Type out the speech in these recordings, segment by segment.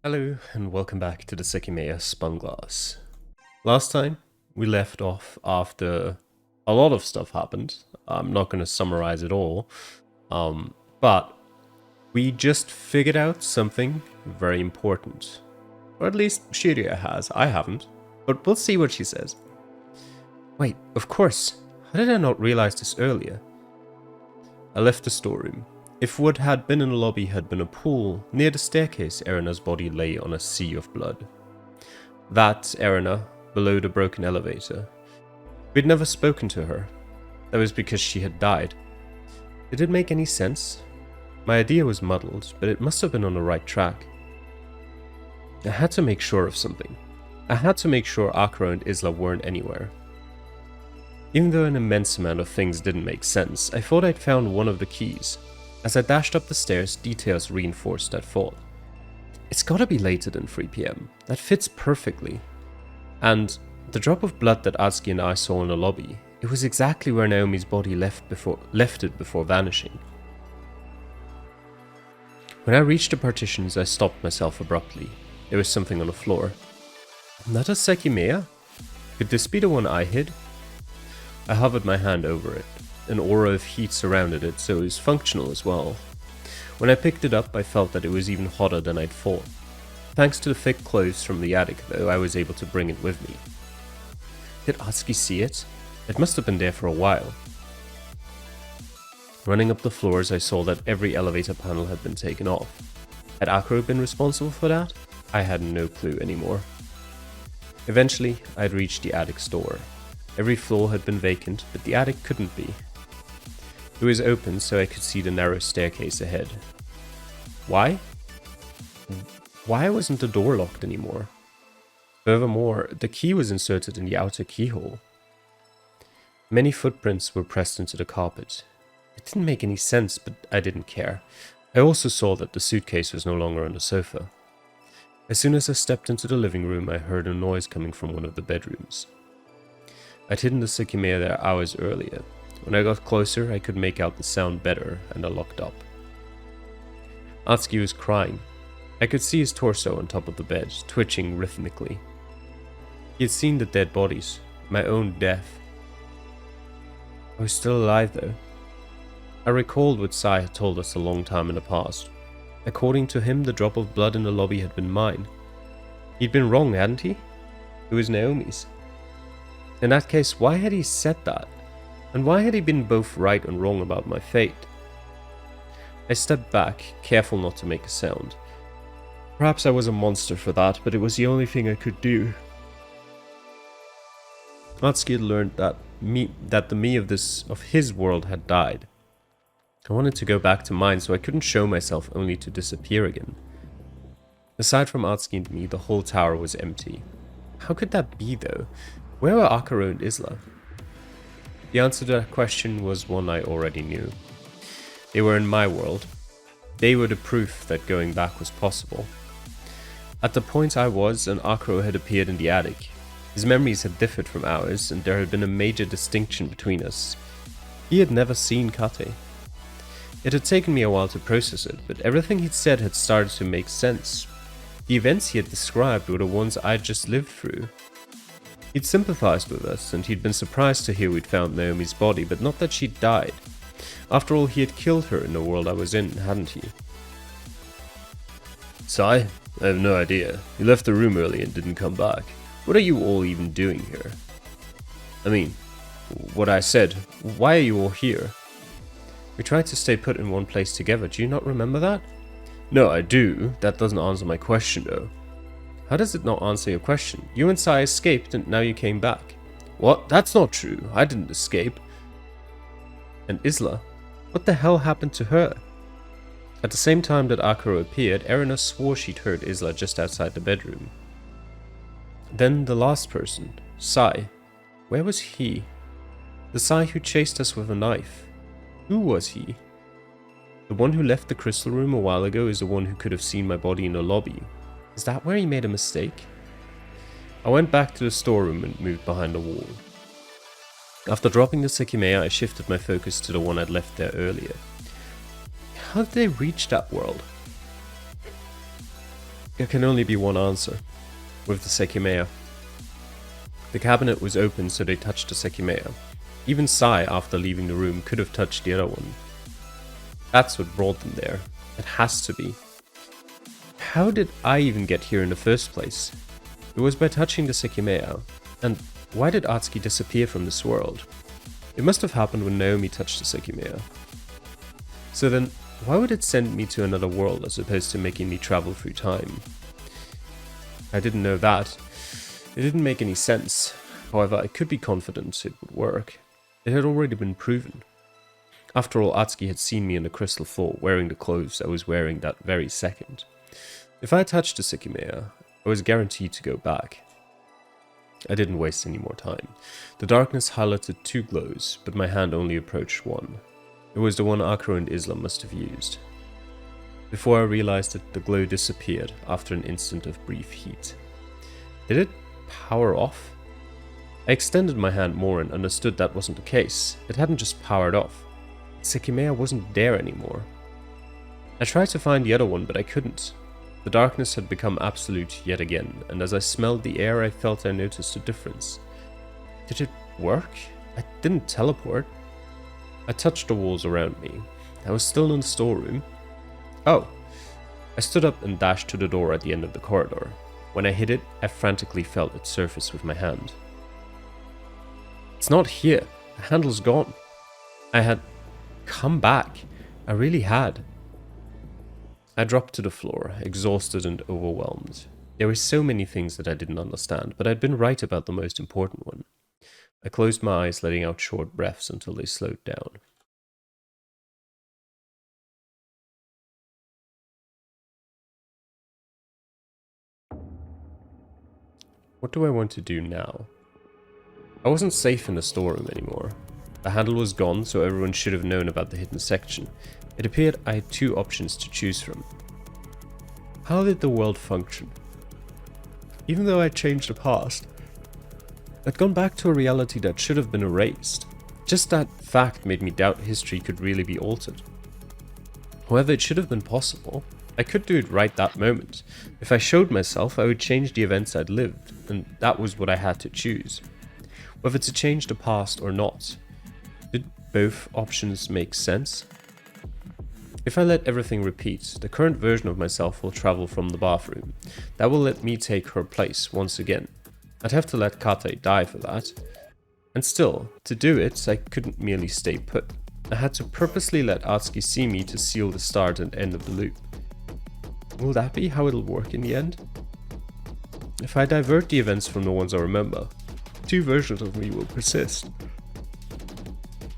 Hello and welcome back to the Sekimeiya Spun Glass. Last time we left off after a lot of stuff happened. I'm not going to summarize it all, but we just figured out something very important. Or at least Shiria has, I haven't, but we'll see what she says. Wait, of course, how did I not realize this earlier? I left the storeroom. If what had been in the lobby had been a pool, near the staircase Erina's body lay on a sea of blood. That Erina, below the broken elevator. We'd never spoken to her. That was because she had died. Did it make any sense? My idea was muddled, but it must have been on the right track. I had to make sure of something. I had to make sure Akro and Isla weren't anywhere. Even though an immense amount of things didn't make sense, I thought I'd found one of the keys. As I dashed up the stairs, details reinforced that thought. It's gotta be later than 3 PM. That fits perfectly. And the drop of blood that Atsuki and I saw in the lobby, it was exactly where Naomi's body left it before vanishing. When I reached the partitions, I stopped myself abruptly. There was something on the floor. Not a Sekimeiya? Could this be the one I hid? I hovered my hand over it. An aura of heat surrounded it, so it was functional as well. When I picked it up, I felt that it was even hotter than I'd thought. Thanks to the thick clothes from the attic, though, I was able to bring it with me. Did Atsuki see it? It must have been there for a while. Running up the floors, I saw that every elevator panel had been taken off. Had Akro been responsible for that? I had no clue anymore. Eventually, I'd reached the attic store. Every floor had been vacant, but the attic couldn't be. It was open, so I could see the narrow staircase ahead. Why? Why wasn't the door locked anymore? Furthermore, the key was inserted in the outer keyhole. Many footprints were pressed into the carpet. It didn't make any sense, but I didn't care. I also saw that the suitcase was no longer on the sofa. As soon as I stepped into the living room, I heard a noise coming from one of the bedrooms. I'd hidden the Sekimeiya there hours earlier. When I got closer, I could make out the sound better, and I looked up. Atsuki was crying. I could see his torso on top of the bed, twitching rhythmically. He had seen the dead bodies, my own death. I was still alive, though. I recalled what Sai had told us a long time in the past. According to him, the drop of blood in the lobby had been mine. He'd been wrong, hadn't he? It was Naomi's. In that case, why had he said that? And why had he been both right and wrong about my fate? I stepped back, careful not to make a sound. Perhaps I was a monster for that, but it was the only thing I could do. Atsuki had learned that the me of his world had died. I wanted to go back to mine, so I couldn't show myself only to disappear again. Aside from Atsuki and me, the whole tower was empty. How could that be, though? Where were Akaro and Isla? The answer to that question was one I already knew. They were in my world. They were the proof that going back was possible. At the point I was, an Akaro had appeared in the attic. His memories had differed from ours, and there had been a major distinction between us. He had never seen Kate. It had taken me a while to process it, but everything he'd said had started to make sense. The events he had described were the ones I'd just lived through. He'd sympathized with us, and he'd been surprised to hear we'd found Naomi's body, but not that she'd died. After all, he had killed her in the world I was in, hadn't he? Sai? I have no idea. You left the room early and didn't come back. What are you all even doing here? I mean, what I said, why are you all here? We tried to stay put in one place together, do you not remember that? No, I do. That doesn't answer my question, though. How does it not answer your question? You and Sai escaped and now you came back. What? That's not true. I didn't escape. And Isla? What the hell happened to her? At the same time that Akaro appeared, Erina swore she'd heard Isla just outside the bedroom. Then the last person, Sai. Where was he? The Sai who chased us with a knife. Who was he? The one who left the crystal room a while ago is the one who could have seen my body in the lobby. Is that where he made a mistake? I went back to the storeroom and moved behind the wall. After dropping the Sekimeiya, I shifted my focus to the one I'd left there earlier. How did they reach that world? There can only be one answer, with the Sekimeiya. The cabinet was open, so they touched the Sekimeiya. Even Sai, after leaving the room, could have touched the other one. That's what brought them there. It has to be. How did I even get here in the first place? It was by touching the Sekimeiya. And why did Atsuki disappear from this world? It must have happened when Naomi touched the Sekimeiya. So then, why would it send me to another world as opposed to making me travel through time? I didn't know that. It didn't make any sense. However, I could be confident it would work. It had already been proven. After all, Atsuki had seen me in the crystal floor wearing the clothes I was wearing that very second. If I had touched the Sekimeiya, I was guaranteed to go back. I didn't waste any more time. The darkness highlighted 2 glows, but my hand only approached one. It was the one Akro and Isla must have used. Before I realized it, the glow disappeared after an instant of brief heat. Did it power off? I extended my hand more and understood that wasn't the case. It hadn't just powered off. Sekimeiya wasn't there anymore. I tried to find the other one, but I couldn't. The darkness had become absolute yet again, and as I smelled the air, I felt I noticed a difference. Did it work? I didn't teleport. I touched the walls around me. I was still in the storeroom. Oh! I stood up and dashed to the door at the end of the corridor. When I hit it, I frantically felt its surface with my hand. It's not here. The handle's gone. I had come back. I really had. I dropped to the floor, exhausted and overwhelmed. There were so many things that I didn't understand, but I'd been right about the most important one. I closed my eyes, letting out short breaths until they slowed down. What do I want to do now? I wasn't safe in the storeroom anymore. The handle was gone, so everyone should have known about the hidden section. It appeared I had 2 options to choose from. How did the world function? Even though I changed the past, I'd gone back to a reality that should have been erased. Just that fact made me doubt history could really be altered. However, it should have been possible. I could do it right that moment. If I showed myself, I would change the events I'd lived, and that was what I had to choose. Whether to change the past or not. Did both options make sense? If I let everything repeat, the current version of myself will travel from the bathroom. That will let me take her place once again. I'd have to let Kate die for that. And still, to do it, I couldn't merely stay put. I had to purposely let Atsuki see me to seal the start and end of the loop. Will that be how it'll work in the end? If I divert the events from the ones I remember, 2 versions of me will persist.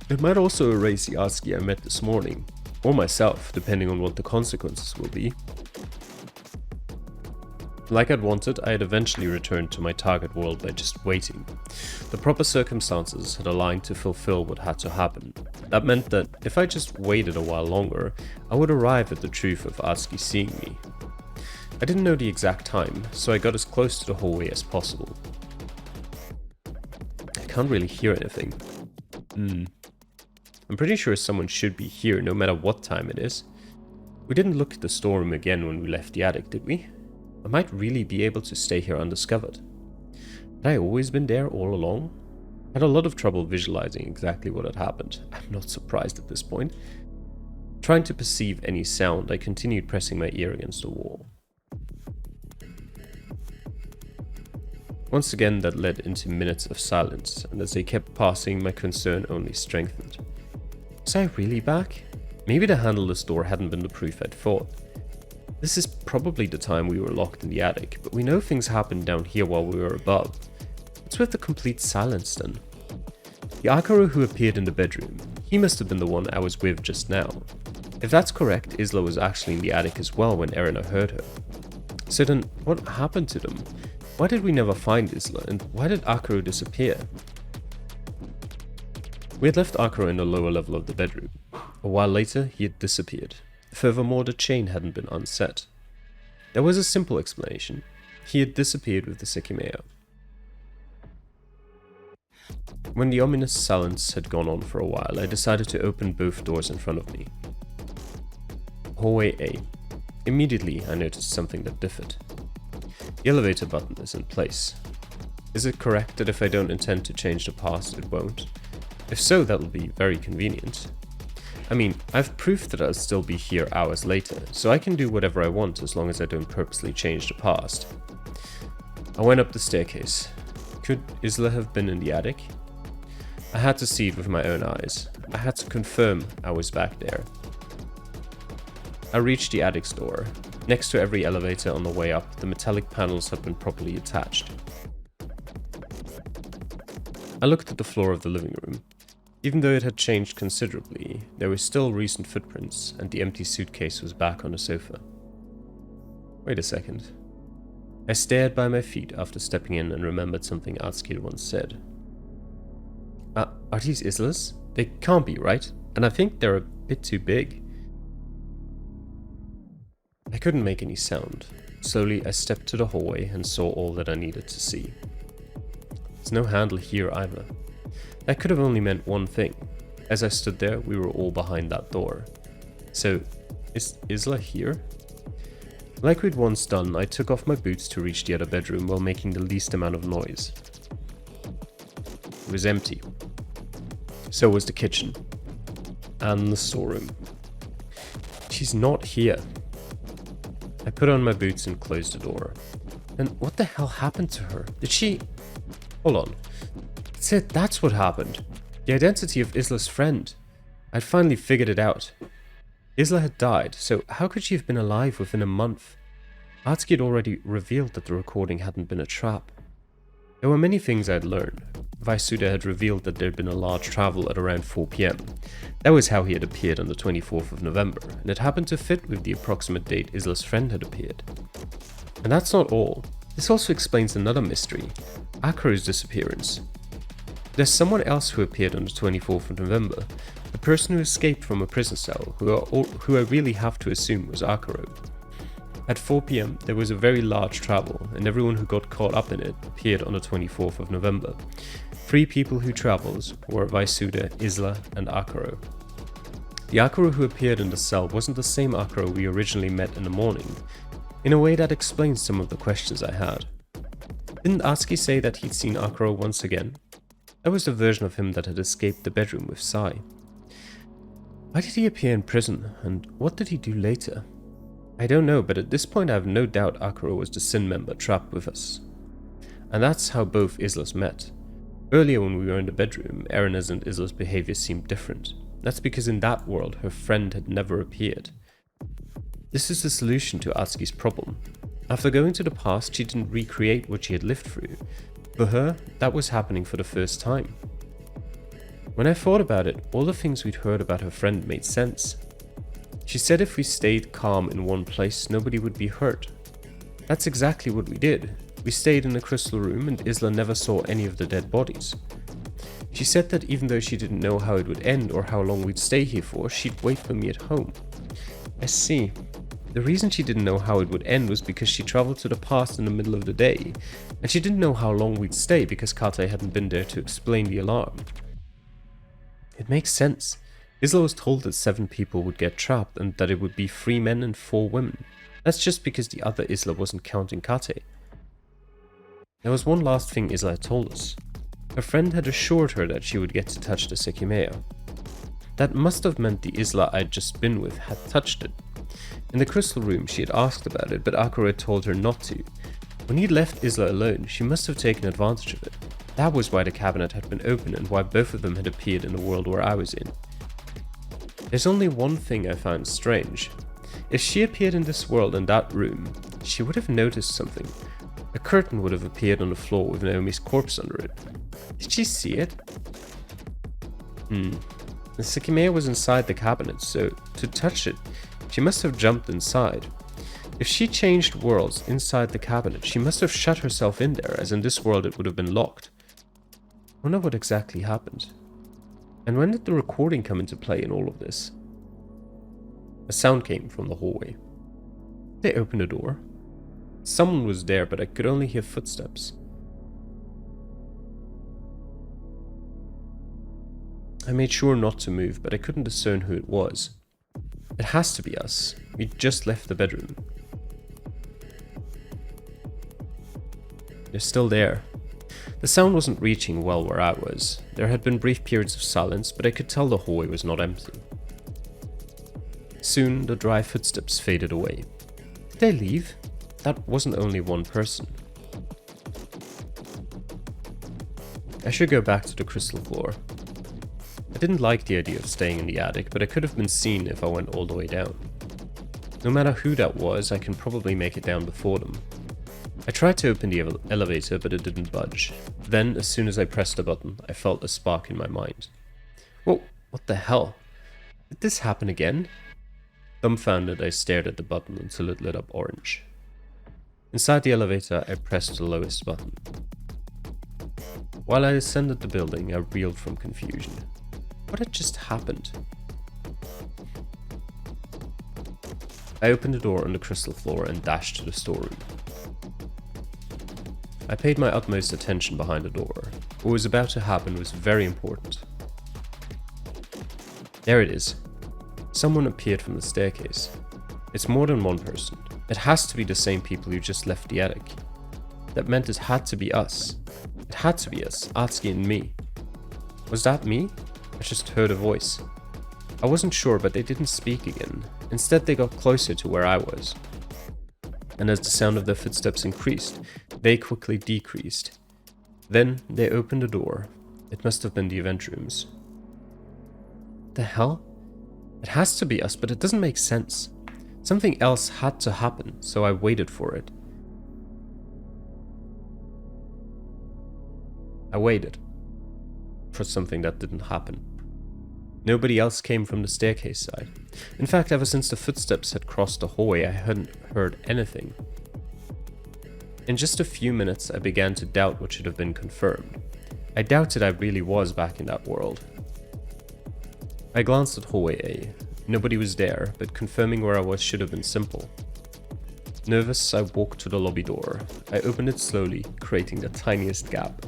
It might also erase the Atsuki I met this morning, or myself, depending on what the consequences will be. Like I'd wanted, I had eventually returned to my target world by just waiting. The proper circumstances had aligned to fulfill what had to happen. That meant that if I just waited a while longer, I would arrive at the truth of Atsuki seeing me. I didn't know the exact time, so I got as close to the hallway as possible. I can't really hear anything. I'm pretty sure someone should be here no matter what time it is. We didn't look at the storeroom again when we left the attic, did we? I might really be able to stay here undiscovered. Had I always been there all along? I had a lot of trouble visualizing exactly what had happened. I'm not surprised at this point. Trying to perceive any sound, I continued pressing my ear against the wall. Once again, that led into minutes of silence, and as they kept passing, my concern only strengthened. Was I really back? Maybe the handleless door hadn't been the proof I'd thought. This is probably the time we were locked in the attic, but we know things happened down here while we were above. What's with the complete silence then? The Akaro who appeared in the bedroom, he must have been the one I was with just now. If that's correct, Isla was actually in the attic as well when Erina heard her. So then, what happened to them? Why did we never find Isla, and why did Akaro disappear? We had left Akaro in the lower level of the bedroom. A while later, he had disappeared. Furthermore, the chain hadn't been unset. There was a simple explanation. He had disappeared with the Sekimeiya. When the ominous silence had gone on for a while, I decided to open both doors in front of me. Hallway A. Immediately, I noticed something that differed. The elevator button is in place. Is it correct that if I don't intend to change the past, it won't? If so, that will be very convenient. I mean, I've proof that I'll still be here hours later, so I can do whatever I want as long as I don't purposely change the past. I went up the staircase. Could Isla have been in the attic? I had to see it with my own eyes. I had to confirm I was back there. I reached the attic's door. Next to every elevator on the way up, the metallic panels had been properly attached. I looked at the floor of the living room. Even though it had changed considerably, there were still recent footprints, and the empty suitcase was back on the sofa. Wait a second. I stared by my feet after stepping in and remembered something Atsuki had once said. Are these Isla's? They can't be, right? And I think they're a bit too big. I couldn't make any sound. Slowly, I stepped to the hallway and saw all that I needed to see. There's no handle here either. That could have only meant one thing. As I stood there, we were all behind that door. So, is Isla here? Like we'd once done, I took off my boots to reach the other bedroom while making the least amount of noise. It was empty. So was the kitchen. And the storeroom. She's not here. I put on my boots and closed the door. And what the hell happened to her? Did she... Hold on. That's it, that's what happened. The identity of Isla's friend. I'd finally figured it out. Isla had died, so how could she have been alive within a month? Atsuki had already revealed that the recording hadn't been a trap. There were many things I'd learned. Vaisuda had revealed that there'd been a large travel at around 4 PM. That was how he had appeared on the 24th of November, and it happened to fit with the approximate date Isla's friend had appeared. And that's not all. This also explains another mystery, Akuro's disappearance. There's someone else who appeared on the 24th of November, a person who escaped from a prison cell, who I really have to assume was Akuro. At 4 PM, there was a very large travel, and everyone who got caught up in it appeared on the 24th of November. 3 people who travelled were Vaisuda, Isla, and Akuro. The Akuro who appeared in the cell wasn't the same Akuro we originally met in the morning. In a way, that explains some of the questions I had. Didn't Atsuki say that he'd seen Akuro once again? That was the version of him that had escaped the bedroom with Sai. Why did he appear in prison, and what did he do later? I don't know, but at this point I have no doubt Akuro was the Sin member trapped with us. And that's how both Islas met. Earlier when we were in the bedroom, Erina's and Isla's behavior seemed different. That's because in that world her friend had never appeared. This is the solution to Atsuki's problem. After going to the past, she didn't recreate what she had lived through. For her, that was happening for the first time. When I thought about it, all the things we'd heard about her friend made sense. She said if we stayed calm in one place, nobody would be hurt. That's exactly what we did. We stayed in the crystal room and Isla never saw any of the dead bodies. She said that even though she didn't know how it would end or how long we'd stay here for, she'd wait for me at home. I see. The reason she didn't know how it would end was because she traveled to the past in the middle of the day, and she didn't know how long we'd stay because Kate hadn't been there to explain the alarm. It makes sense. Isla was told that 7 people would get trapped and that it would be 3 men and 4 women. That's just because the other Isla wasn't counting Kate. There was one last thing Isla had told us. Her friend had assured her that she would get to touch the Sekimeiya. That must have meant the Isla I'd just been with had touched it. In the crystal room she had asked about it, but Akuro had told her not to. When he'd left Isla alone, she must have taken advantage of it. That was why the cabinet had been open and why both of them had appeared in the world where I was in. There's only one thing I found strange. If she appeared in this world in that room, she would have noticed something. A curtain would have appeared on the floor with Naomi's corpse under it. Did she see it? The Sekimeiya was inside the cabinet, so to touch it, she must have jumped inside. If she changed worlds inside the cabinet, she must have shut herself in there, as in this world it would have been locked. I wonder what exactly happened. And when did the recording come into play in all of this? A sound came from the hallway. They opened the door. Someone was there, but I could only hear footsteps. I made sure not to move, but I couldn't discern who it was. It has to be us. We'd just left the bedroom. They're still there. The sound wasn't reaching well where I was. There had been brief periods of silence, but I could tell the hallway was not empty. Soon, the dry footsteps faded away. Did they leave? That wasn't only one person. I should go back to the crystal floor. I didn't like the idea of staying in the attic, but I could have been seen if I went all the way down. No matter who that was, I can probably make it down before them. I tried to open the elevator, but it didn't budge. Then, as soon as I pressed the button, I felt a spark in my mind. Whoa, what the hell? Did this happen again? Dumbfounded, I stared at the button until it lit up orange. Inside the elevator, I pressed the lowest button. While I ascended the building, I reeled from confusion. What had just happened? I opened the door on the crystal floor and dashed to the storeroom. I paid my utmost attention behind the door. What was about to happen was very important. There it is. Someone appeared from the staircase. It's more than one person. It has to be the same people who just left the attic. That meant it had to be us. It had to be us, Atsuki and me. Was that me? I just heard a voice. I wasn't sure, but they didn't speak again. Instead, they got closer to where I was. And as the sound of their footsteps increased, they quickly decreased. Then they opened the door. It must have been the event rooms. The hell? It has to be us, but it doesn't make sense. Something else had to happen, so I waited for it. I waited for something that didn't happen. Nobody else came from the staircase side. In fact, ever since the footsteps had crossed the hallway, I hadn't heard anything. In just a few minutes, I began to doubt what should have been confirmed. I doubted I really was back in that world. I glanced at hallway A. Nobody was there, but confirming where I was should have been simple. Nervous, I walked to the lobby door. I opened it slowly, creating the tiniest gap.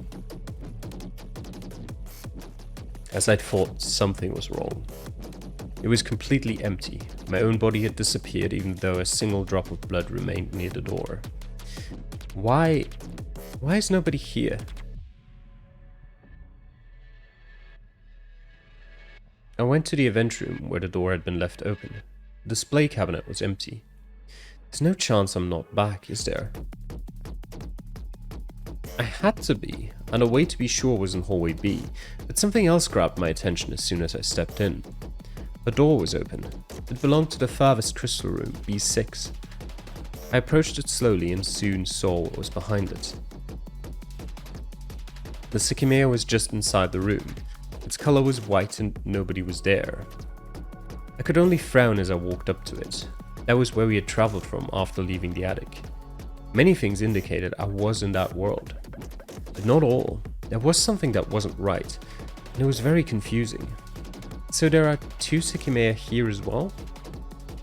As I'd thought, something was wrong. It was completely empty. My own body had disappeared, even though a single drop of blood remained near the door. Why is nobody here? I went to the event room where the door had been left open. The display cabinet was empty. There's no chance I'm not back, is there? I had to be, and a way to be sure was in hallway B, but something else grabbed my attention as soon as I stepped in. The door was open. It belonged to the farthest crystal room, B6. I approached it slowly and soon saw what was behind it. The Sekimeiya was just inside the room. Its color was white and nobody was there. I could only frown as I walked up to it. That was where we had traveled from after leaving the attic. Many things indicated I was in that world. But not all. There was something that wasn't right, and it was very confusing. So there are two Sekimeiya here as well?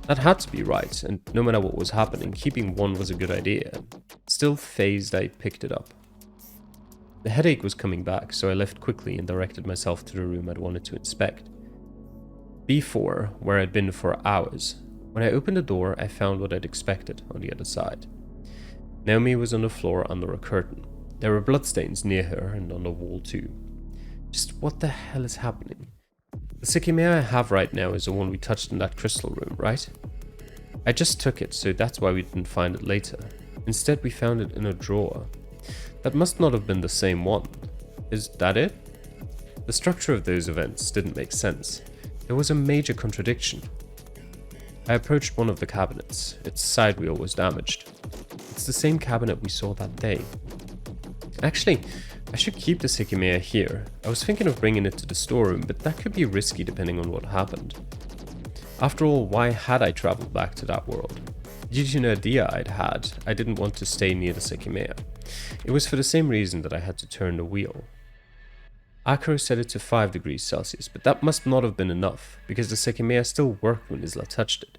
That had to be right, and no matter what was happening, keeping one was a good idea. Still phased, I picked it up. The headache was coming back, so I left quickly and directed myself to the room I'd wanted to inspect. B4, where I'd been for hours. When I opened the door, I found what I'd expected on the other side. Naomi was on the floor under a curtain. There were bloodstains near her and on the wall too. Just what the hell is happening? The Sekimeiya I have right now is the one we touched in that crystal room, right? I just took it, so that's why we didn't find it later. Instead, we found it in a drawer. That must not have been the same one. Is that it? The structure of those events didn't make sense. There was a major contradiction. I approached one of the cabinets. Its side wheel was damaged. It's the same cabinet we saw that day. Actually, I should keep the Sekimeiya here. I was thinking of bringing it to the storeroom, but that could be risky depending on what happened. After all, why had I traveled back to that world? Due to an idea I'd had, I didn't want to stay near the Sekimeiya. It was for the same reason that I had to turn the wheel. Akro set it to 5 degrees Celsius, but that must not have been enough, because the Sekimeiya still worked when Isla touched it.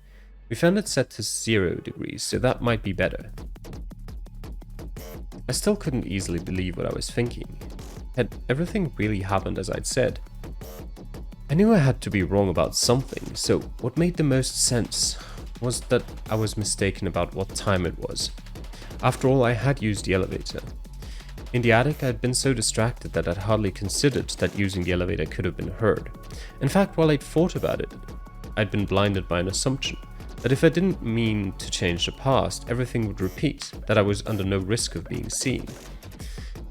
We found it set to 0 degrees, so that might be better. I still couldn't easily believe what I was thinking. Had everything really happened as I'd said? I knew I had to be wrong about something, so what made the most sense was that I was mistaken about what time it was. After all, I had used the elevator. In the attic, I had been so distracted that I'd hardly considered that using the elevator could have been heard. In fact, while I'd thought about it, I'd been blinded by an assumption that if I didn't mean to change the past, everything would repeat, that I was under no risk of being seen.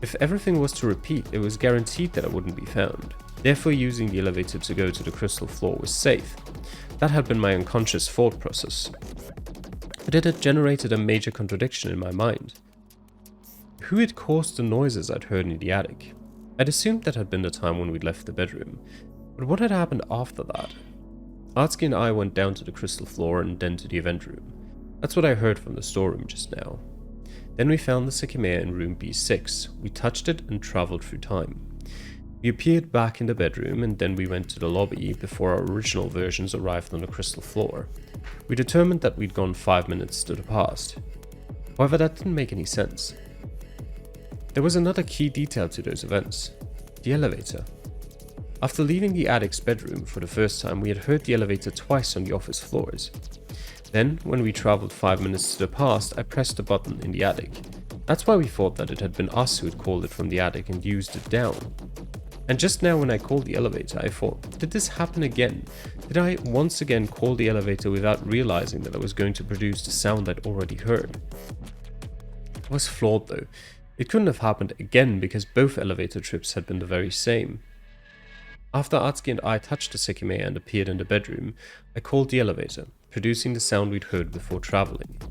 If everything was to repeat, it was guaranteed that I wouldn't be found. Therefore, using the elevator to go to the crystal floor was safe. That had been my unconscious thought process. But it had generated a major contradiction in my mind. Who had caused the noises I'd heard in the attic? I'd assumed that had been the time when we'd left the bedroom, but what had happened after that? Atsuki and I went down to the crystal floor and then to the event room. That's what I heard from the storeroom just now. Then we found the Sekimeiya in room B6. We touched it and travelled through time. We appeared back in the bedroom and then we went to the lobby before our original versions arrived on the crystal floor. We determined that we'd gone 5 minutes to the past. However, that didn't make any sense. There was another key detail to those events: the elevator. After leaving the attic's bedroom for the first time, we had heard the elevator twice on the office floors. Then, when we travelled 5 minutes to the past, I pressed the button in the attic. That's why we thought that it had been us who had called it from the attic and used it down. And just now when I called the elevator, I thought, did this happen again? Did I once again call the elevator without realizing that I was going to produce the sound I'd already heard? It was flawed though. It couldn't have happened again because both elevator trips had been the very same. After Atsuki and I touched the Sekimeiya and appeared in the bedroom, I called the elevator, producing the sound we'd heard before traveling.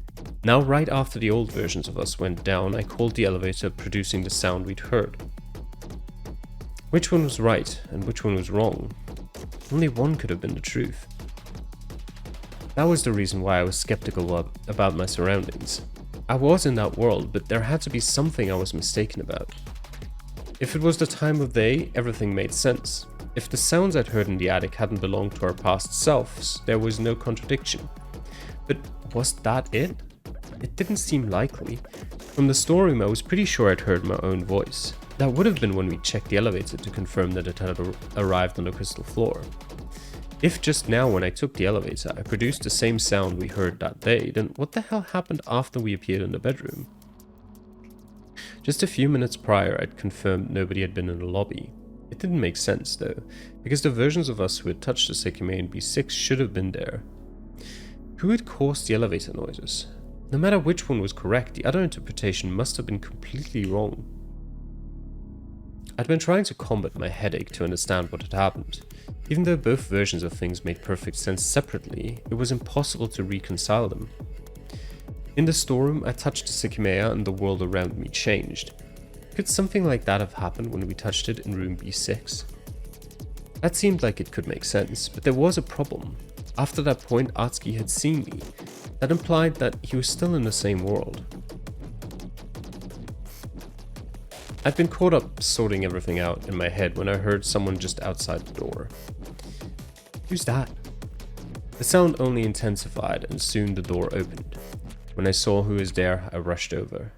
Now right after the old versions of us went down, I called the elevator, producing the sound we'd heard. Which one was right and which one was wrong? Only one could have been the truth. That was the reason why I was skeptical about my surroundings. I was in that world, but there had to be something I was mistaken about. If it was the time of day, everything made sense. If the sounds I'd heard in the attic hadn't belonged to our past selves, there was no contradiction. But was that it? It didn't seem likely. From the storeroom, I was pretty sure I'd heard my own voice. That would have been when we checked the elevator to confirm that it had arrived on the crystal floor. If just now when I took the elevator I produced the same sound we heard that day, then what the hell happened after we appeared in the bedroom? Just a few minutes prior I'd confirmed nobody had been in the lobby. It didn't make sense though, because the versions of us who had touched the Sekimeiya in B6 should have been there. Who had caused the elevator noises? No matter which one was correct, the other interpretation must have been completely wrong. I'd been trying to combat my headache to understand what had happened. Even though both versions of things made perfect sense separately, it was impossible to reconcile them. In the storeroom, I touched the Sekimeiya and the world around me changed. Could something like that have happened when we touched it in room B6? That seemed like it could make sense, but there was a problem. After that point, Atsuki had seen me. That implied that he was still in the same world. I'd been caught up sorting everything out in my head when I heard someone just outside the door. Who's that? The sound only intensified and soon the door opened. When I saw who was there, I rushed over.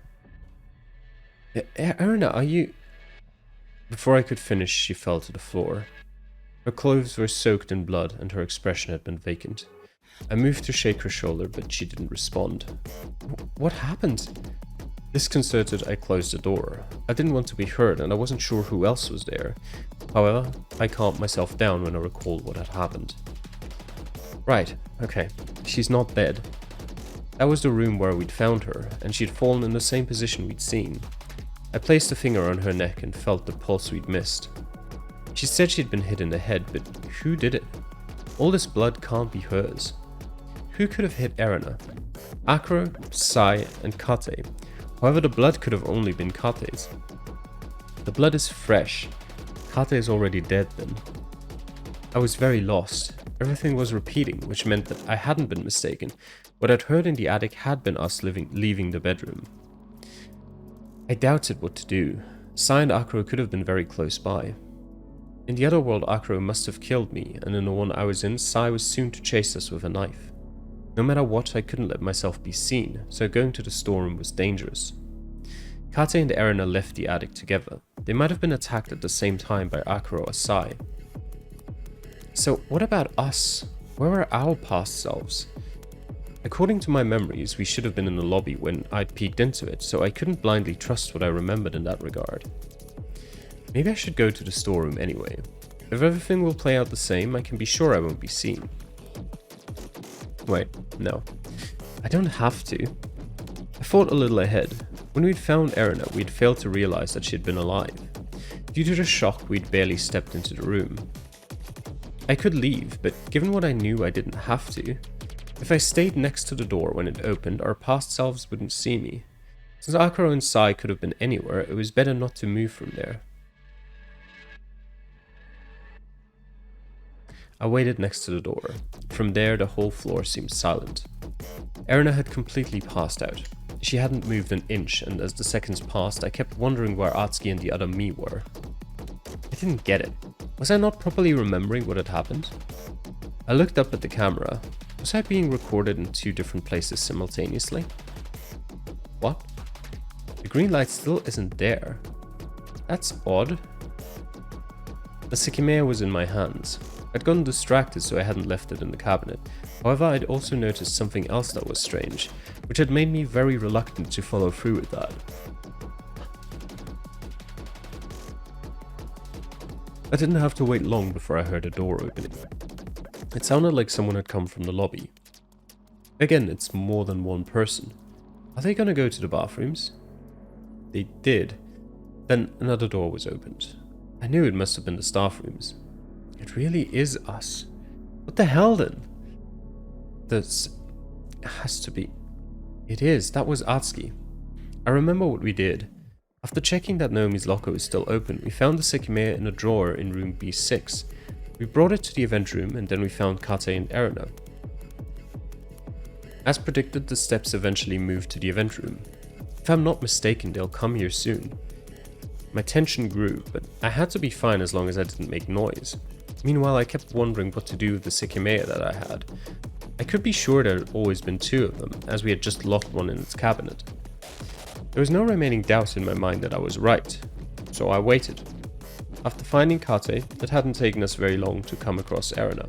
Erina, are you... Before I could finish, she fell to the floor. Her clothes were soaked in blood and her expression had been vacant. I moved to shake her shoulder, but she didn't respond. What happened? Disconcerted, I closed the door. I didn't want to be heard and I wasn't sure who else was there. However, I calmed myself down when I recalled what had happened. Right, okay, she's not dead. That was the room where we'd found her, and she'd fallen in the same position we'd seen. I placed a finger on her neck and felt the pulse we'd missed. She said she'd been hit in the head, but who did it? All this blood can't be hers. Who could have hit Erina? Akro, Sai, and Kate. However, the blood could have only been Kate's. The blood is fresh. Kate is already dead then. I was very lost. Everything was repeating, which meant that I hadn't been mistaken. What I'd heard in the attic had been us leaving the bedroom. I doubted what to do. Sai and Akro could have been very close by. In the other world, Akro must have killed me, and in the one I was in, Sai was soon to chase us with a knife. No matter what, I couldn't let myself be seen, so going to the storeroom was dangerous. Kate and Erina left the attic together. They might have been attacked at the same time by Akro or Sai. So what about us? Where are our past selves? According to my memories, we should have been in the lobby when I'd peeked into it, so I couldn't blindly trust what I remembered in that regard. Maybe I should go to the storeroom anyway. If everything will play out the same, I can be sure I won't be seen. Wait, no. I don't have to. I thought a little ahead. When we'd found Erina, we'd failed to realize that she'd been alive. Due to the shock, we'd barely stepped into the room. I could leave, but given what I knew, I didn't have to. If I stayed next to the door when it opened, our past selves wouldn't see me. Since Akuro and Sai could have been anywhere, it was better not to move from there. I waited next to the door. From there, the whole floor seemed silent. Erina had completely passed out. She hadn't moved an inch, and as the seconds passed, I kept wondering where Atsuki and the other me were. I didn't get it. Was I not properly remembering what had happened? I looked up at the camera. Was I being recorded in 2 different places simultaneously? What? The green light still isn't there. That's odd. The Sekimeiya was in my hands. I'd gotten distracted, so I hadn't left it in the cabinet. However, I'd also noticed something else that was strange, which had made me very reluctant to follow through with that. I didn't have to wait long before I heard a door opening. It sounded like someone had come from the lobby. Again, it's more than one person. Are they gonna go to the bathrooms? They did. Then another door was opened. I knew it must have been the staff rooms. It really is us. What the hell then? This has to be. It is. That was Atsuki. I remember what we did. After checking that Naomi's locker was still open, we found the Sekimeiya in a drawer in room B6. We brought it to the event room, and then we found Kate and Erina. As predicted, the steps eventually moved to the event room. If I'm not mistaken, they'll come here soon. My tension grew, but I had to be fine as long as I didn't make noise. Meanwhile, I kept wondering what to do with the Sekimeiya that I had. I could be sure there had always been 2 of them, as we had just locked one in its cabinet. There was no remaining doubt in my mind that I was right, so I waited. After finding Kate, it hadn't taken us very long to come across Erina.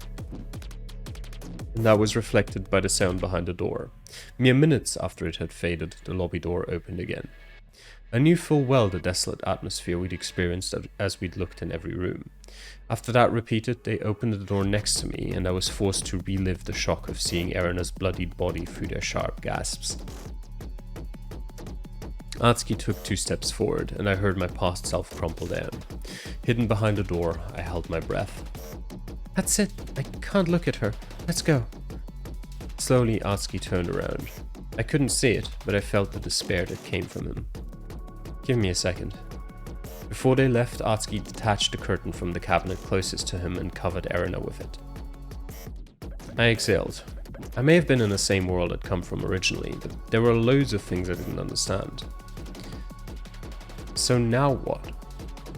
And that was reflected by the sound behind the door. Mere minutes after it had faded, the lobby door opened again. I knew full well the desolate atmosphere we'd experienced as we'd looked in every room. After that repeated, they opened the door next to me, and I was forced to relive the shock of seeing Erina's bloodied body through their sharp gasps. Atsuki took 2 steps forward, and I heard my past self crumple down. Hidden behind the door, I held my breath. That's it, I can't look at her. Let's go. Slowly, Atsuki turned around. I couldn't see it, but I felt the despair that came from him. Give me a second. Before they left, Atsuki detached the curtain from the cabinet closest to him and covered Erina with it. I exhaled. I may have been in the same world I'd come from originally, but there were loads of things I didn't understand. So now what?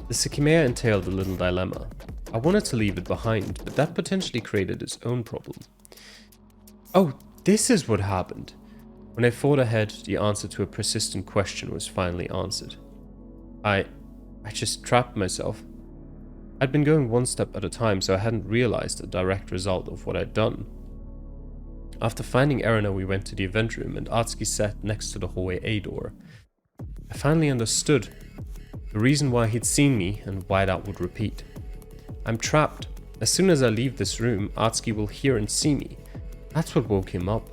The Sekimeiya entailed a little dilemma. I wanted to leave it behind, but that potentially created its own problem. Oh, this is what happened! When I thought ahead, the answer to a persistent question was finally answered. I just trapped myself. I'd been going one step at a time, so I hadn't realized the direct result of what I'd done. After finding Erina, we went to the event room, and Atsuki sat next to the hallway A door. I finally understood the reason why he'd seen me and why that would repeat. I'm trapped. As soon as I leave this room, Atsuki will hear and see me. That's what woke him up.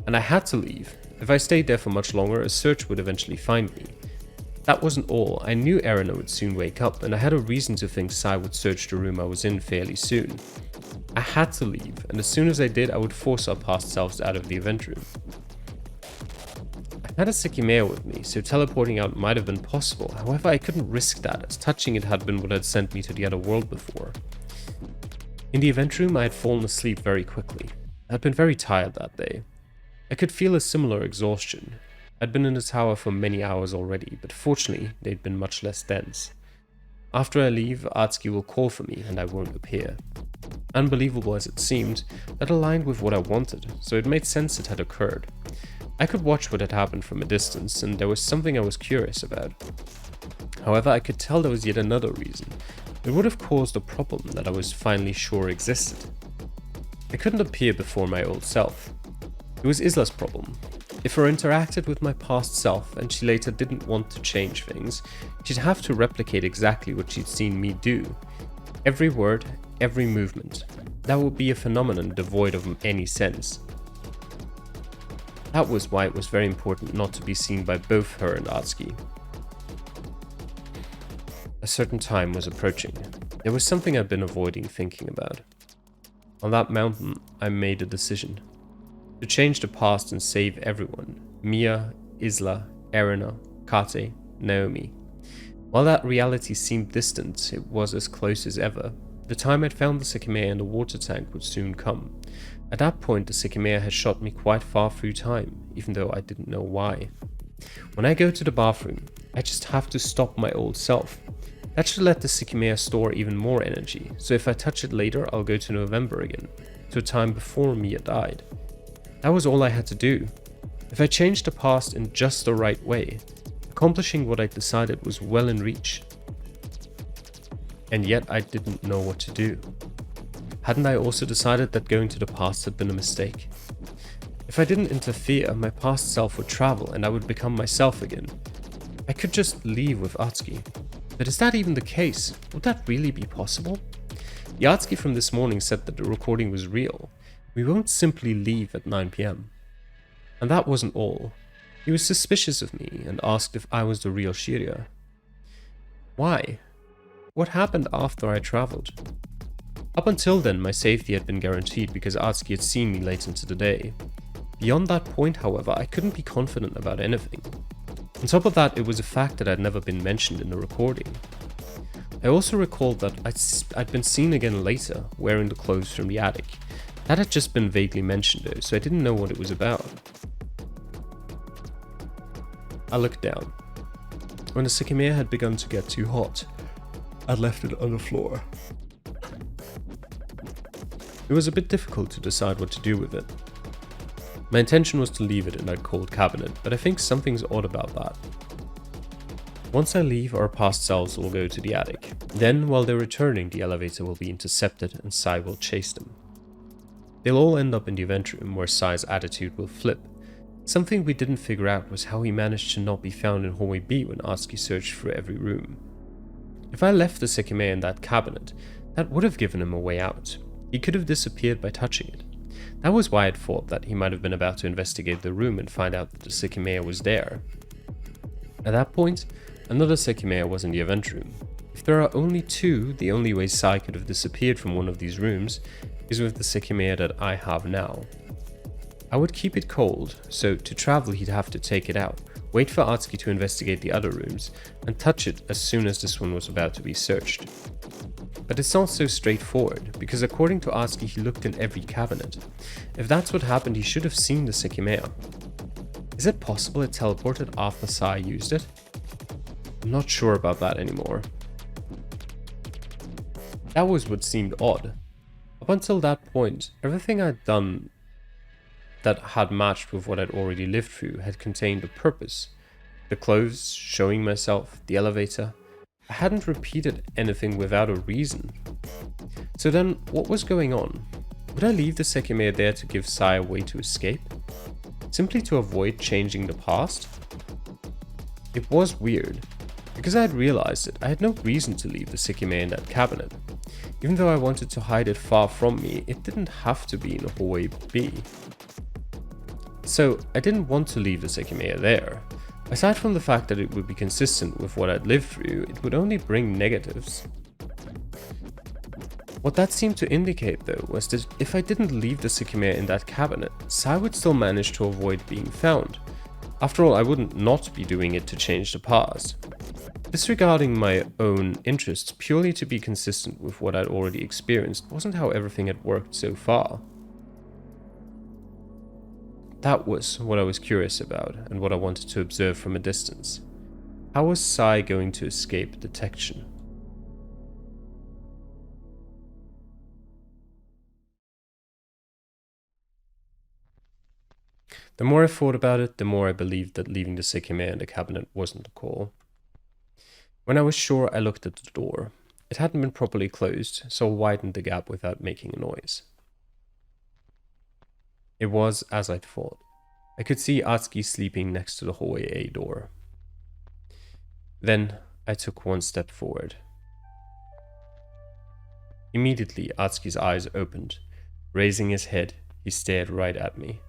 And I had to leave. If I stayed there for much longer, a search would eventually find me. That wasn't all. I knew Erina would soon wake up, and I had a reason to think Sai would search the room I was in fairly soon. I had to leave, and as soon as I did, I would force our past selves out of the event room. I had a Sekimeiya with me, so teleporting out might have been possible. However, I couldn't risk that, as touching it had been what had sent me to the other world before. In the event room, I had fallen asleep very quickly. I had been very tired that day. I could feel a similar exhaustion. I'd been in the tower for many hours already, but fortunately, they'd been much less dense. After I leave, Atsuki will call for me, and I won't appear. Unbelievable as it seemed, that aligned with what I wanted, so it made sense it had occurred. I could watch what had happened from a distance, and there was something I was curious about. However, I could tell there was yet another reason. It would have caused a problem that I was finally sure existed. I couldn't appear before my old self. It was Isla's problem. If her interacted with my past self and she later didn't want to change things, she'd have to replicate exactly what she'd seen me do. Every word, every movement. That would be a phenomenon devoid of any sense. That was why it was very important not to be seen by both her and Atsuki. A certain time was approaching. There was something I'd been avoiding thinking about. On that mountain, I made a decision. To change the past and save everyone. Mia, Isla, Erina, Kate, Naomi. While that reality seemed distant, it was as close as ever. The time I'd found the Sekimeiya in the water tank would soon come. At that point, the Sekimeiya had shot me quite far through time, even though I didn't know why. When I go to the bathroom, I just have to stop my old self. That should let the Sekimeiya store even more energy, so if I touch it later, I'll go to November again, to a time before Mia died. That was all I had to do. If I changed the past in just the right way, accomplishing what I decided was well in reach. And yet I didn't know what to do. Hadn't I also decided that going to the past had been a mistake? If I didn't interfere, my past self would travel and I would become myself again. I could just leave with Atsuki. But is that even the case? Would that really be possible? The Atsuki from this morning said that the recording was real. We won't simply leave at 9 PM. And that wasn't all. He was suspicious of me and asked if I was the real Shirya. Why? What happened after I traveled? Up until then, my safety had been guaranteed because Atsuki had seen me late into the day. Beyond that point, however, I couldn't be confident about anything. On top of that, it was a fact that had never been mentioned in the recording. I also recalled that I'd been seen again later, wearing the clothes from the attic. That had just been vaguely mentioned though, so I didn't know what it was about. I looked down. When the Sekimeiya had begun to get too hot, I'd left it on the floor. It was a bit difficult to decide what to do with it. My intention was to leave it in that cold cabinet, but I think something's odd about that. Once I leave, our past selves will go to the attic. Then, while they're returning, the elevator will be intercepted and Sai will chase them. They'll all end up in the event room where Sai's attitude will flip. Something we didn't figure out was how he managed to not be found in hallway B when Atsuki searched through every room. If I left the Sekimeiya in that cabinet, that would have given him a way out. He could have disappeared by touching it. That was why I'd thought that he might have been about to investigate the room and find out that the Sekimeiya was there. At that point, another Sekimeiya was in the event room. If there are only two, the only way Sai could have disappeared from one of these rooms is with the Sekimeiya that I have now. I would keep it cold, so to travel he'd have to take it out, wait for Atsuki to investigate the other rooms, and touch it as soon as this one was about to be searched. But it's not so straightforward, because according to Atsuki he looked in every cabinet. If that's what happened, he should have seen the Sekimeiya. Is it possible it teleported after Sai used it? I'm not sure about that anymore. That was what seemed odd. Up until that point, everything I'd done that had matched with what I'd already lived through had contained a purpose. The clothes, showing myself, the elevator. I hadn't repeated anything without a reason. So then, what was going on? Would I leave the Sekimeiya there to give Sai a way to escape? Simply to avoid changing the past? It was weird. Because I had realized it, I had no reason to leave the Sekimeiya in that cabinet. Even though I wanted to hide it far from me, it didn't have to be in a hallway B. So, I didn't want to leave the Sekimeiya there. Aside from the fact that it would be consistent with what I'd lived through, it would only bring negatives. What that seemed to indicate though was that if I didn't leave the Sekimeiya in that cabinet, Sai would still manage to avoid being found. After all, I wouldn't not be doing it to change the past. Disregarding my own interests purely to be consistent with what I'd already experienced wasn't how everything had worked so far. That was what I was curious about and what I wanted to observe from a distance. How was Sai going to escape detection? The more I thought about it, the more I believed that leaving the Sekimeiya in the cabinet wasn't the call. When I was sure, I looked at the door. It hadn't been properly closed, so I widened the gap without making a noise. It was as I'd thought. I could see Atsuki sleeping next to the hallway A door. Then I took one step forward. Immediately, Atsuki's eyes opened. Raising his head, he stared right at me.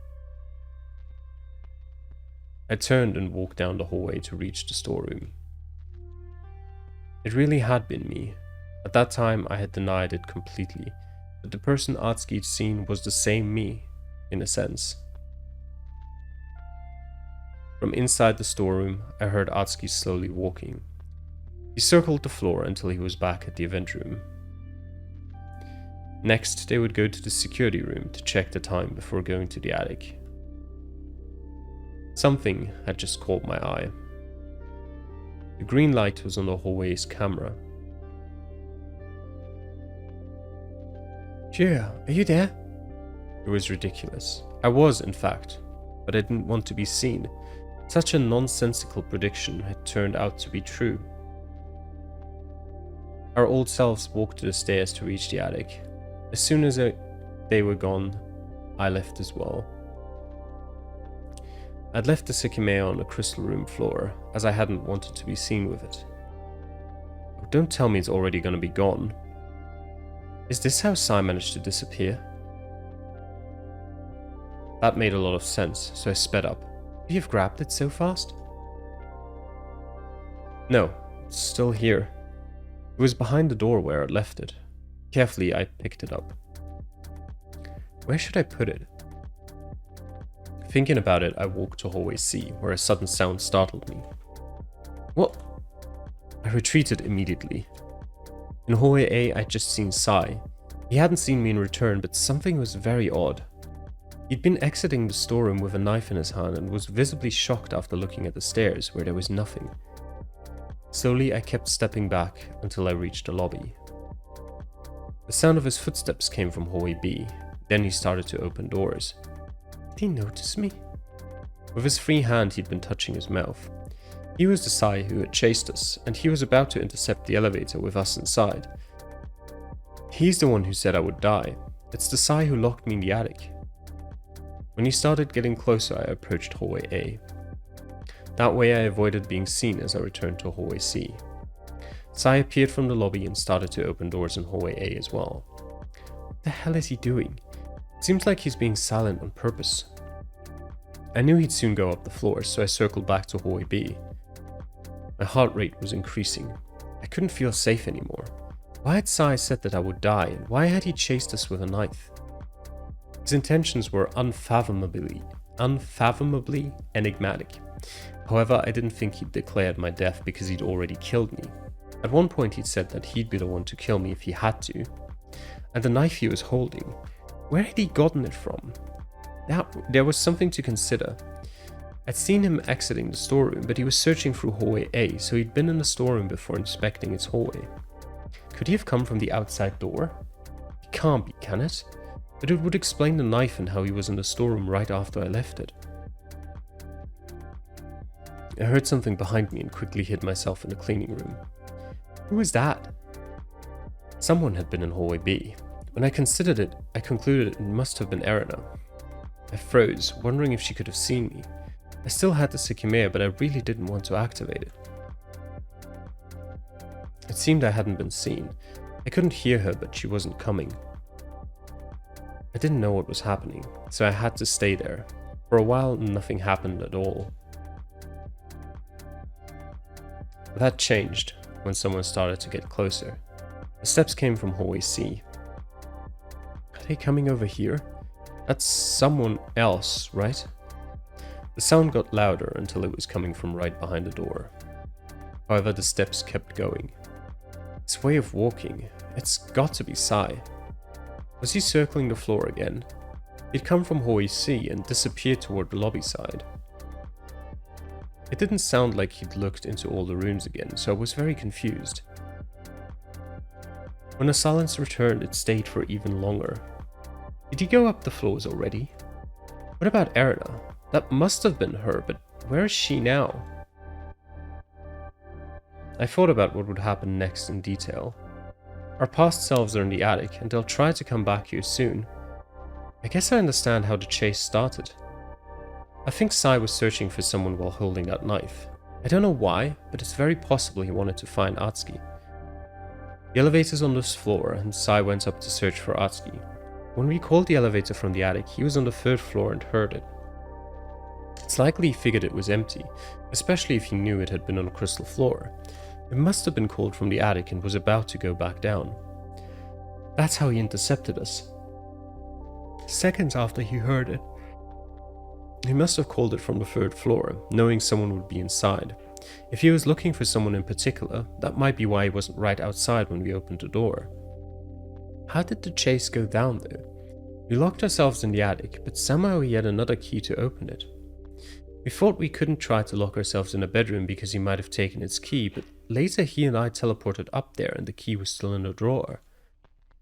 I turned and walked down the hallway to reach the storeroom. It really had been me. At that time, I had denied it completely, but the person Atsuki had seen was the same me, in a sense. From inside the storeroom, I heard Atsuki slowly walking. He circled the floor until he was back at the event room. Next, they would go to the security room to check the time before going to the attic. Something had just caught my eye. The green light was on the hallway's camera. Shira, are you there? It was ridiculous. I was, in fact, but I didn't want to be seen. Such a nonsensical prediction had turned out to be true. Our old selves walked to the stairs to reach the attic. As soon as they were gone, I left as well. I'd left the Sekimeiya on the crystal room floor, as I hadn't wanted to be seen with it. Oh, don't tell me it's already gonna be gone. Is this how Sai managed to disappear? That made a lot of sense, so I sped up. You've grabbed it so fast? No, it's still here. It was behind the door where I'd left it. Carefully, I picked it up. Where should I put it? Thinking about it, I walked to hallway C, where a sudden sound startled me. What? I retreated immediately. In hallway A, I'd just seen Sai. He hadn't seen me in return, but something was very odd. He'd been exiting the storeroom with a knife in his hand and was visibly shocked after looking at the stairs, where there was nothing. Slowly, I kept stepping back until I reached the lobby. The sound of his footsteps came from hallway B. Then he started to open doors. Did he notice me? With his free hand, he'd been touching his mouth. He was the Sai who had chased us, and he was about to intercept the elevator with us inside. He's the one who said I would die. It's the Sai who locked me in the attic. When he started getting closer, I approached hallway A. That way I avoided being seen as I returned to hallway C. Sai appeared from the lobby and started to open doors in hallway A as well. What the hell is he doing? It seems like he's being silent on purpose. I knew he'd soon go up the floor, so I circled back to hallway B. My heart rate was increasing. I couldn't feel safe anymore. Why had Sai said that I would die, and why had he chased us with a knife? His intentions were unfathomably enigmatic. However, I didn't think he'd declared my death because he'd already killed me. At one point he'd said that he'd be the one to kill me if he had to. And the knife he was holding, where had he gotten it from? There was something to consider. I'd seen him exiting the storeroom, but he was searching through hallway A, so he'd been in the storeroom before inspecting its hallway. Could he have come from the outside door? It can't be, can it? But it would explain the knife and how he was in the storeroom right after I left it. I heard something behind me and quickly hid myself in the cleaning room. Who was that? Someone had been in hallway B. When I considered it, I concluded it must have been Erina. I froze, wondering if she could have seen me. I still had the Sekimeiya, but I really didn't want to activate it. It seemed I hadn't been seen. I couldn't hear her, but she wasn't coming. I didn't know what was happening, so I had to stay there. For a while, nothing happened at all. That changed when someone started to get closer. The steps came from hallway C. Are they coming over here? That's someone else, right? The sound got louder until it was coming from right behind the door. However, the steps kept going. His way of walking, it's got to be Sai. Was he circling the floor again? He'd come from hallway C and disappeared toward the lobby side. It didn't sound like he'd looked into all the rooms again, so I was very confused. When the silence returned, it stayed for even longer. Did he go up the floors already? What about Erina? That must have been her, but where is she now? I thought about what would happen next in detail. Our past selves are in the attic, and they'll try to come back here soon. I guess I understand how the chase started. I think Sai was searching for someone while holding that knife. I don't know why, but it's very possible he wanted to find Atsuki. The elevator's on this floor, and Sai went up to search for Atsuki. When we called the elevator from the attic, he was on the 3rd floor and heard it. It's likely he figured it was empty, especially if he knew it had been on a crystal floor. It must have been called from the attic and was about to go back down. That's how he intercepted us. Seconds after he heard it, he must have called it from the 3rd floor, knowing someone would be inside. If he was looking for someone in particular, that might be why he wasn't right outside when we opened the door. How did the chase go down though? We locked ourselves in the attic, but somehow he had another key to open it. We thought we couldn't try to lock ourselves in a bedroom because he might have taken its key, but later he and I teleported up there and the key was still in the drawer.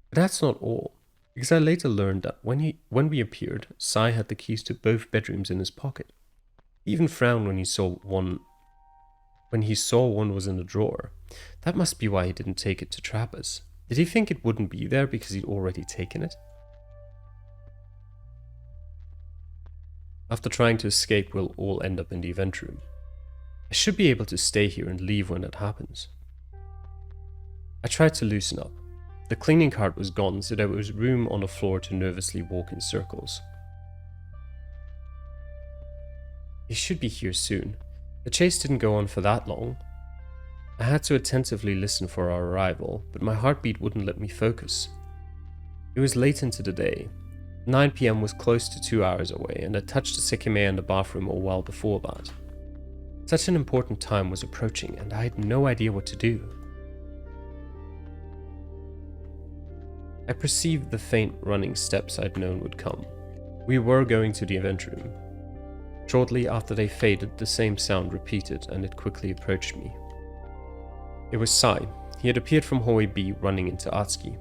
But that's not all, because I later learned that when we appeared, Sai had the keys to both bedrooms in his pocket. He even frowned when he saw one was in the drawer. That must be why he didn't take it to trap us. Did he think it wouldn't be there because he'd already taken it? After trying to escape, we'll all end up in the event room. I should be able to stay here and leave when it happens. I tried to loosen up. The cleaning cart was gone, so there was room on the floor to nervously walk in circles. He should be here soon. The chase didn't go on for that long. I had to attentively listen for our arrival, but my heartbeat wouldn't let me focus. It was late into the day. 9 PM was close to 2 hours away, and I touched the Sekimeiya in the bathroom a while before that. Such an important time was approaching, and I had no idea what to do. I perceived the faint running steps I'd known would come. We were going to the event room. Shortly after they faded, the same sound repeated, and it quickly approached me. It was Sai. He had appeared from hallway B, running into Atsuki.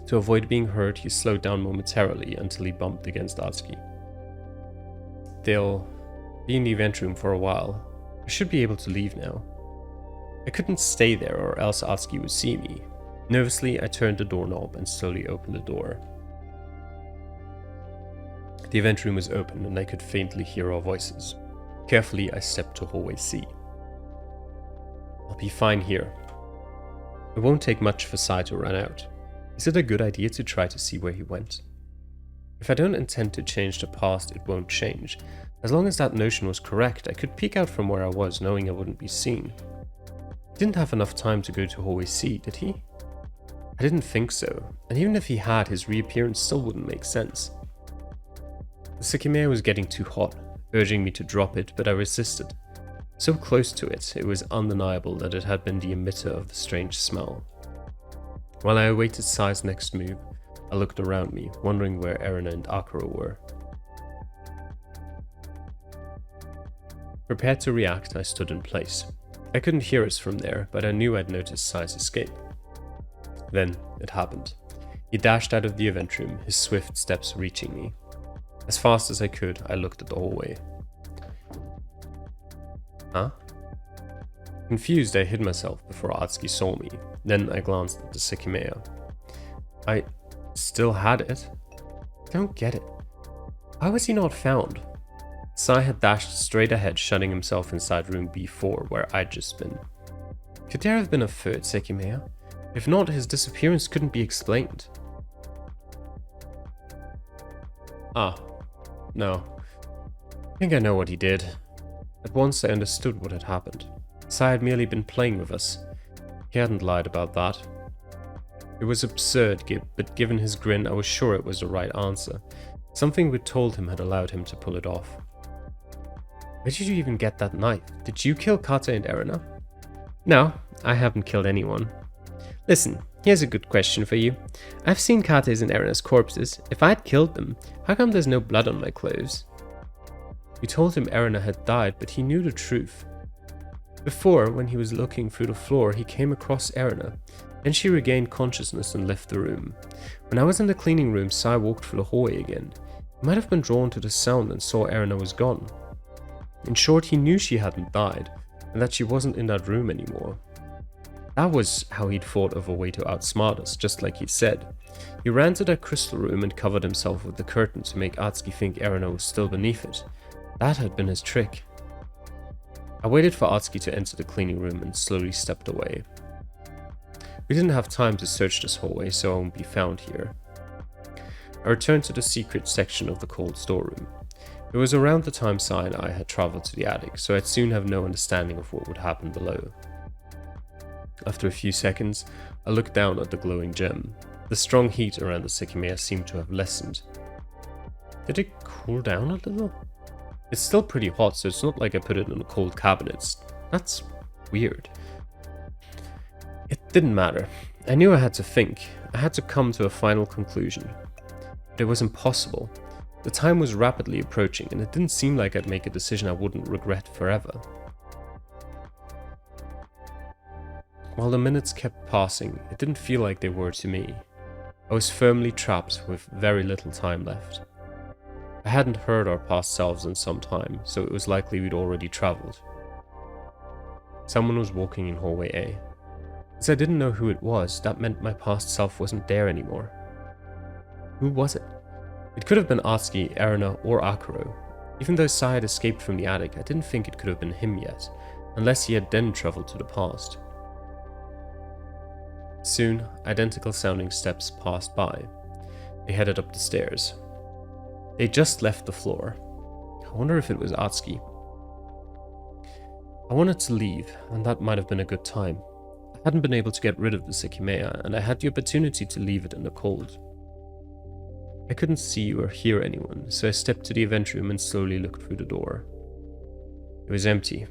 To avoid being heard, he slowed down momentarily until he bumped against Atsuki. They'll be in the event room for a while. I should be able to leave now. I couldn't stay there or else Atsuki would see me. Nervously, I turned the doorknob and slowly opened the door. The event room was open and I could faintly hear our voices. Carefully, I stepped to hallway C. I'll be fine here. It won't take much for Sai to run out. Is it a good idea to try to see where he went? If I don't intend to change the past, it won't change. As long as that notion was correct, I could peek out from where I was, knowing I wouldn't be seen. He didn't have enough time to go to hallway C, did he? I didn't think so, and even if he had, his reappearance still wouldn't make sense. The Sekimeiya was getting too hot, urging me to drop it, but I resisted. So close to it, it was undeniable that it had been the emitter of the strange smell. While I awaited Sai's next move, I looked around me, wondering where Erina and Akira were. Prepared to react, I stood in place. I couldn't hear us from there, but I knew I'd noticed Sai's escape. Then it happened. He dashed out of the event room, his swift steps reaching me. As fast as I could, I looked at the hallway. Huh? Confused, I hid myself before Atsuki saw me. Then I glanced at the Sekimeiya. I still had it? I don't get it. Why was he not found? Sai had dashed straight ahead, shutting himself inside room B4, where I'd just been. Could there have been a third Sekimeiya? If not, his disappearance couldn't be explained. No. I think I know what he did. At once I understood what had happened. Sai had merely been playing with us. He hadn't lied about that. It was absurd, but given his grin, I was sure it was the right answer. Something we'd told him had allowed him to pull it off. Where did you even get that knife? Did you kill Kate and Erina? No, I haven't killed anyone. Listen, here's a good question for you. I've seen Kate's and Erina's corpses. If I'd killed them, how come there's no blood on my clothes? We told him Erina had died, but he knew the truth. Before, when he was looking through the floor, he came across Erina. Then she regained consciousness and left the room. When I was in the cleaning room, Sai walked through the hallway again. He might have been drawn to the sound and saw Erina was gone. In short, he knew she hadn't died, and that she wasn't in that room anymore. That was how he'd thought of a way to outsmart us, just like he said. He ran to that crystal room and covered himself with the curtain to make Atsuki think Erina was still beneath it. That had been his trick. I waited for Atsuki to enter the cleaning room and slowly stepped away. We didn't have time to search this hallway, so I won't be found here. I returned to the secret section of the cold storeroom. It was around the time Sai and I had travelled to the attic, so I'd soon have no understanding of what would happen below. After a few seconds, I looked down at the glowing gem. The strong heat around the Sekimeiya seemed to have lessened. Did it cool down a little? It's still pretty hot, so it's not like I put it in a cold cabinet. That's weird. It didn't matter. I knew I had to think. I had to come to a final conclusion. But it was impossible. The time was rapidly approaching, and it didn't seem like I'd make a decision I wouldn't regret forever. While the minutes kept passing, it didn't feel like they were to me. I was firmly trapped with very little time left. I hadn't heard our past selves in some time, so it was likely we'd already travelled. Someone was walking in hallway A. As I didn't know who it was, that meant my past self wasn't there anymore. Who was it? It could have been Atsuki, Erina, or Akuro. Even though Sai had escaped from the attic, I didn't think it could have been him yet, unless he had then travelled to the past. Soon, identical sounding steps passed by. They headed up the stairs. They just left the floor. I wonder if it was Atsuki. I wanted to leave, and that might have been a good time. I hadn't been able to get rid of the Sekimeiya, and I had the opportunity to leave it in the cold. I couldn't see or hear anyone, so I stepped to the event room and slowly looked through the door. It was empty.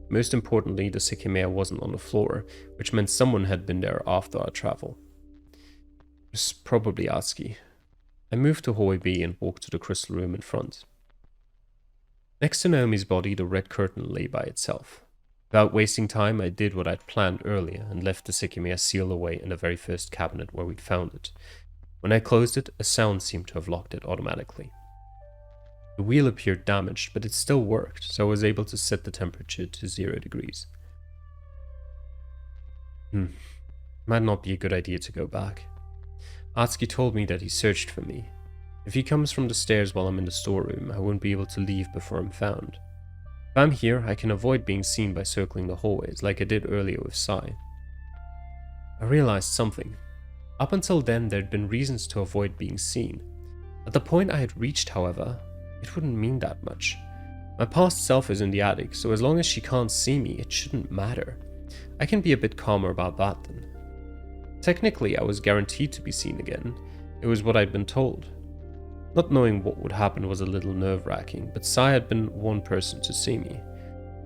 Most importantly, the Sekimeiya wasn't on the floor, which meant someone had been there after our travel. It was probably Atsuki. I moved to hallway B and walked to the crystal room in front. Next to Naomi's body, the red curtain lay by itself. Without wasting time, I did what I'd planned earlier and left the Sekimeiya sealed away in the very first cabinet where we'd found it. When I closed it, a sound seemed to have locked it automatically. The wheel appeared damaged, but it still worked, so I was able to set the temperature to 0 degrees. Might not be a good idea to go back. Atsuki told me that he searched for me. If he comes from the stairs while I'm in the storeroom, I won't be able to leave before I'm found. If I'm here, I can avoid being seen by circling the hallways, like I did earlier with Sai. I realized something. Up until then, there'd been reasons to avoid being seen. At the point I had reached, however, it wouldn't mean that much. My past self is in the attic, so as long as she can't see me, it shouldn't matter. I can be a bit calmer about that then. Technically, I was guaranteed to be seen again. It was what I'd been told. Not knowing what would happen was a little nerve-wracking, but Sai had been one person to see me.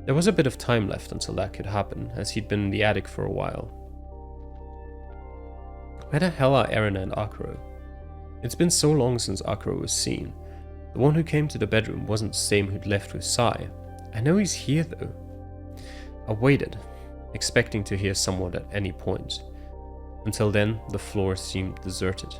There was a bit of time left until that could happen, as he'd been in the attic for a while. Where the hell are Erina and Akuro? It's been so long since Akuro was seen. The one who came to the bedroom wasn't the same who'd left with Sai. I know he's here though. I waited, expecting to hear someone at any point. Until then, the floor seemed deserted.